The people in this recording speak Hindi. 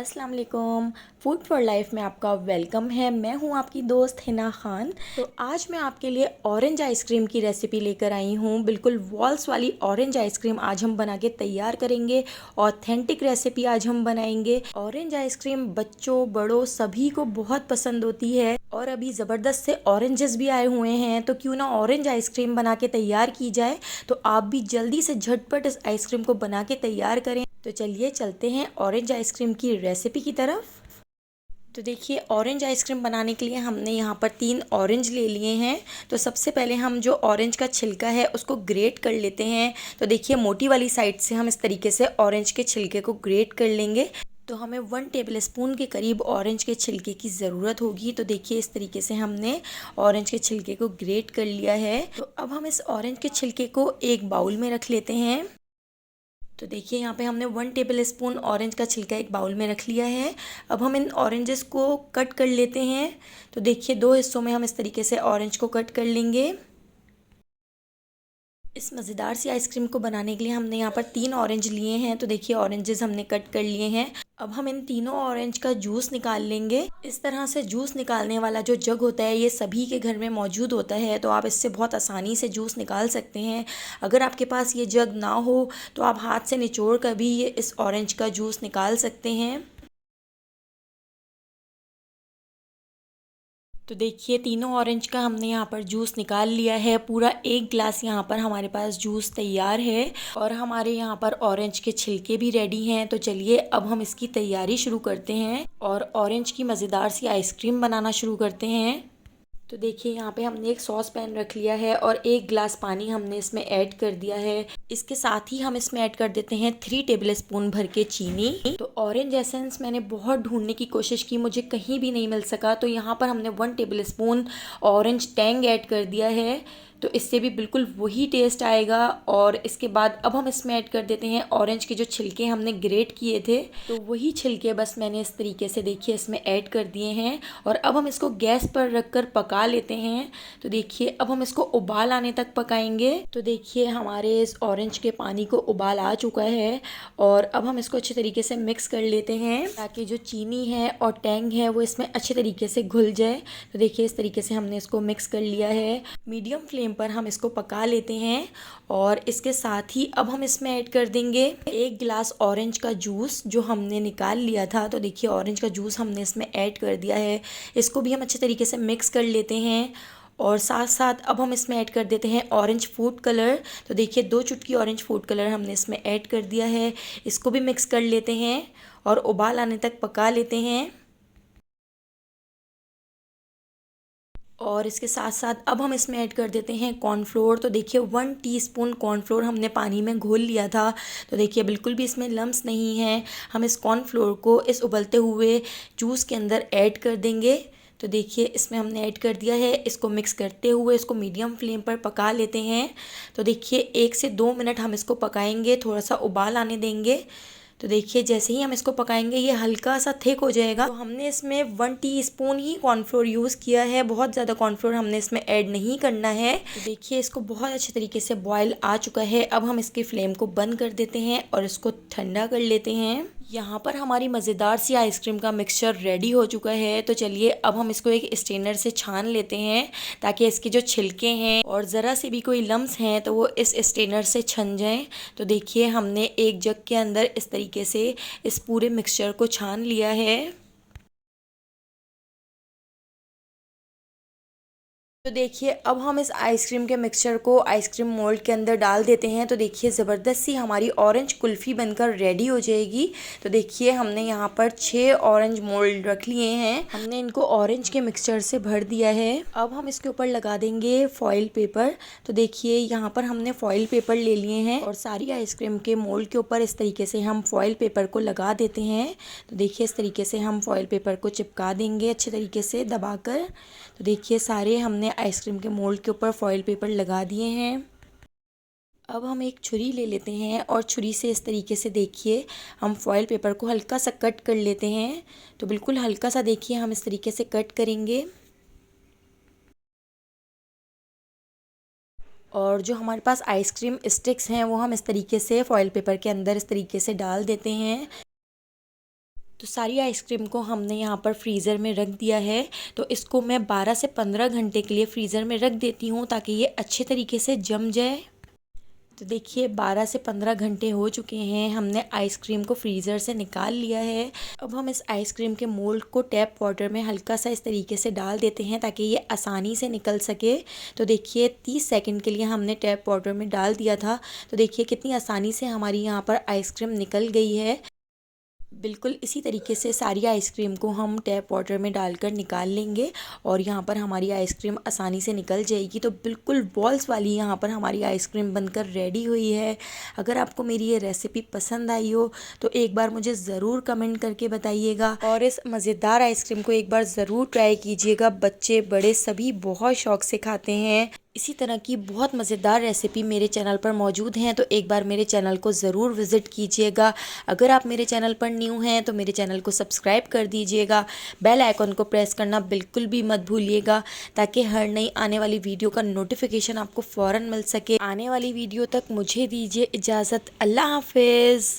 अस्सलाम वालेकुम। फूड फॉर लाइफ में आपका वेलकम है। मैं हूं आपकी दोस्त हिना खान। तो आज मैं आपके लिए ऑरेंज आइसक्रीम की रेसिपी लेकर आई हूं। बिल्कुल वॉल्स वाली ऑरेंज आइसक्रीम आज हम बना के तैयार करेंगे। ऑथेंटिक रेसिपी आज हम बनाएंगे। ऑरेंज आइसक्रीम बच्चों बड़ों सभी को बहुत पसंद होती है और अभी ज़बरदस्त से ऑरेंजेस भी आए हुए हैं, तो क्यों ना ऑरेंज आइसक्रीम बना के तैयार की जाए। तो आप भी जल्दी से झटपट इस आइसक्रीम को बना के तैयार करें। तो चलिए चलते हैं ऑरेंज आइसक्रीम की रेसिपी की तरफ। तो देखिए, ऑरेंज आइसक्रीम बनाने के लिए हमने यहाँ पर 3 ऑरेंज ले लिए हैं। तो सबसे पहले हम जो ऑरेंज का छिलका है उसको ग्रेट कर लेते हैं। तो देखिए, मोटी वाली साइड से हम इस तरीके से ऑरेंज के छिलके को ग्रेट कर लेंगे। तो हमें 1 टेबल स्पून के करीब ऑरेंज के छिलके की ज़रूरत होगी। तो देखिए, इस तरीके से हमने ऑरेंज के छिलके को ग्रेट कर लिया है। तो अब हम इस ऑरेंज के छिलके को एक बाउल में रख लेते हैं। तो देखिए, यहाँ पे हमने 1 टेबल स्पून ऑरेंज का छिलका एक बाउल में रख लिया है। अब हम इन ऑरेंजेस को कट कर लेते हैं। तो देखिए, 2 हिस्सों में हम इस तरीके से ऑरेंज को कट कर लेंगे। इस मज़ेदार सी आइसक्रीम को बनाने के लिए हमने यहाँ पर 3 ऑरेंज लिए हैं। तो देखिए, ऑरेंजेस हमने कट कर लिए हैं। अब हम इन तीनों ऑरेंज का जूस निकाल लेंगे। इस तरह से जूस निकालने वाला जो जग होता है ये सभी के घर में मौजूद होता है, तो आप इससे बहुत आसानी से जूस निकाल सकते हैं। अगर आपके पास ये जग ना हो तो आप हाथ से निचोड़ कर भी ये इस ऑरेंज का जूस निकाल सकते हैं। तो देखिए, तीनों ऑरेंज का हमने यहाँ पर जूस निकाल लिया है। पूरा 1 गिलास यहाँ पर हमारे पास जूस तैयार है और हमारे यहाँ पर ऑरेंज के छिलके भी रेडी हैं। तो चलिए, अब हम इसकी तैयारी शुरू करते हैं और ऑरेंज की मज़ेदार सी आइसक्रीम बनाना शुरू करते हैं। तो देखिए, यहाँ पे हमने एक सॉस पैन रख लिया है और 1 गिलास पानी हमने इसमें ऐड कर दिया है। इसके साथ ही हम इसमें ऐड कर देते हैं 3 टेबल स्पून भर के चीनी। तो ऑरेंज एसेंस मैंने बहुत ढूंढने की कोशिश की, मुझे कहीं भी नहीं मिल सका। तो यहाँ पर हमने 1 table spoon orange Tang add कर दिया है। तो इससे भी बिल्कुल वही टेस्ट आएगा। और इसके बाद अब हम इसमें ऐड कर देते हैं ऑरेंज के जो छिलके हमने ग्रेट किए थे। तो वही छिलके बस मैंने इस तरीके से देखिए इसमें ऐड कर दिए हैं और अब हम इसको गैस पर रखकर पका लेते हैं। तो देखिए, अब हम इसको उबाल आने तक पकाएंगे। तो देखिए, हमारे इस ऑरेंज के पानी को उबाल आ चुका है और अब हम इसको अच्छे तरीके से मिक्स कर लेते हैं ताकि जो चीनी है और टैंग है वो इसमें अच्छे तरीके से घुल जाए। तो देखिए, इस तरीके से हमने इसको मिक्स कर लिया है। मीडियम फ्लेम पर हम इसको पका लेते हैं और इसके साथ ही अब हम इसमें ऐड कर देंगे 1 गिलास ऑरेंज का जूस जो हमने निकाल लिया था। तो देखिए, ऑरेंज का जूस हमने इसमें ऐड कर दिया है। इसको भी हम अच्छे तरीके से मिक्स कर लेते हैं और साथ साथ अब हम इसमें ऐड कर देते हैं ऑरेंज फूड कलर। तो देखिए, 2 चुटकी ऑरेंज फूड कलर हमने इसमें ऐड कर दिया है। इसको भी मिक्स कर लेते हैं और उबाल आने तक पका लेते हैं। और इसके साथ साथ अब हम इसमें ऐड कर देते हैं कॉर्नफ्लोर। तो देखिए, 1 टीस्पून कॉर्नफ्लोर हमने पानी में घोल लिया था। तो देखिए, बिल्कुल भी इसमें लम्स नहीं है। हम इस कॉर्नफ्लोर को इस उबलते हुए जूस के अंदर ऐड कर देंगे। तो देखिए, इसमें हमने ऐड कर दिया है। इसको मिक्स करते हुए इसको मीडियम फ्लेम पर पका लेते हैं। तो देखिए, 1 से 2 मिनट हम इसको पकाएंगे, थोड़ा सा उबाल आने देंगे। तो देखिए, जैसे ही हम इसको पकाएंगे ये हल्का सा थिक हो जाएगा। तो हमने इसमें 1 टीस्पून ही कॉर्नफ्लोर यूज़ किया है, बहुत ज़्यादा कॉर्नफ्लोर हमने इसमें ऐड नहीं करना है। तो देखिए, इसको बहुत अच्छे तरीके से बॉयल आ चुका है। अब हम इसकी फ्लेम को बंद कर देते हैं और इसको ठंडा कर लेते हैं। यहाँ पर हमारी मज़ेदार सी आइसक्रीम का मिक्सचर रेडी हो चुका है। तो चलिए, अब हम इसको एक स्ट्रेनर से छान लेते हैं ताकि इसके जो छिलके हैं और ज़रा से भी कोई लम्स हैं तो वो इस स्ट्रेनर से छन जाएं। तो देखिए, हमने एक जग के अंदर इस तरीके से इस पूरे मिक्सचर को छान लिया है। तो देखिए, अब हम इस आइसक्रीम के मिक्सचर को आइसक्रीम मोल्ड के अंदर डाल देते हैं। तो देखिए, ज़बरदस्त सी हमारी ऑरेंज कुल्फ़ी बनकर रेडी हो जाएगी। तो देखिए, हमने यहाँ पर 6 ऑरेंज मोल्ड रख लिए हैं। हमने इनको ऑरेंज के मिक्सचर से भर दिया है। अब हम इसके ऊपर लगा देंगे फॉइल पेपर। तो देखिए, यहाँ पर हमने फॉइल पेपर ले लिए हैं और सारी आइसक्रीम के मोल्ड के ऊपर इस तरीके से हम फॉइल पेपर को लगा देते हैं। तो देखिए, इस तरीके से हम फॉइल पेपर को चिपका देंगे अच्छे तरीके से दबाकर। तो देखिए, सारे हमने आइसक्रीम के मोल्ड के ऊपर फॉइल पेपर लगा दिए हैं। अब हम एक छुरी ले लेते हैं और छुरी से इस तरीके से देखिए हम फॉइल पेपर को हल्का सा कट कर लेते हैं। तो बिल्कुल हल्का सा देखिए हम इस तरीके से कट करेंगे। और जो हमारे पास आइसक्रीम स्टिक्स हैं वो हम इस तरीके से फॉइल पेपर के अंदर इस तरीके से डाल देते हैं। तो सारी आइसक्रीम को हमने यहाँ पर फ्रीज़र में रख दिया है। तो इसको मैं 12 से 15 घंटे के लिए फ्रीज़र में रख देती हूँ ताकि ये अच्छे तरीके से जम जाए। तो देखिए 12 से 15 घंटे हो चुके हैं, हमने आइसक्रीम को फ्रीज़र से निकाल लिया है। अब हम इस आइसक्रीम के मोल्ड को टैप वाटर में हल्का सा इस तरीके से डाल देते हैं ताकि ये आसानी से निकल सके। तो देखिए 30 सेकंड के लिए हमने टैप वाटर में डाल दिया था। तो देखिए कितनी आसानी से हमारी यहाँ पर आइसक्रीम निकल गई है। बिल्कुल इसी तरीके से सारी आइसक्रीम को हम टैप वाटर में डालकर निकाल लेंगे और यहाँ पर हमारी आइसक्रीम आसानी से निकल जाएगी। तो बिल्कुल बॉल्स वाली यहाँ पर हमारी आइसक्रीम बनकर रेडी हुई है। अगर आपको मेरी ये रेसिपी पसंद आई हो तो एक बार मुझे ज़रूर कमेंट करके बताइएगा और इस मज़ेदार आइसक्रीम को एक बार ज़रूर ट्राई कीजिएगा। बच्चे बड़े सभी बहुत शौक से खाते हैं। इसी तरह की बहुत मज़ेदार रेसिपी मेरे चैनल पर मौजूद हैं, तो एक बार मेरे चैनल को ज़रूर विज़िट कीजिएगा। अगर आप मेरे चैनल पर न्यू हैं तो मेरे चैनल को सब्सक्राइब कर दीजिएगा। बेल आइकन को प्रेस करना बिल्कुल भी मत भूलिएगा ताकि हर नई आने वाली वीडियो का नोटिफिकेशन आपको फ़ौरन मिल सके। आने वाली वीडियो तक मुझे दीजिए इजाज़त। अल्लाह हाफिज़।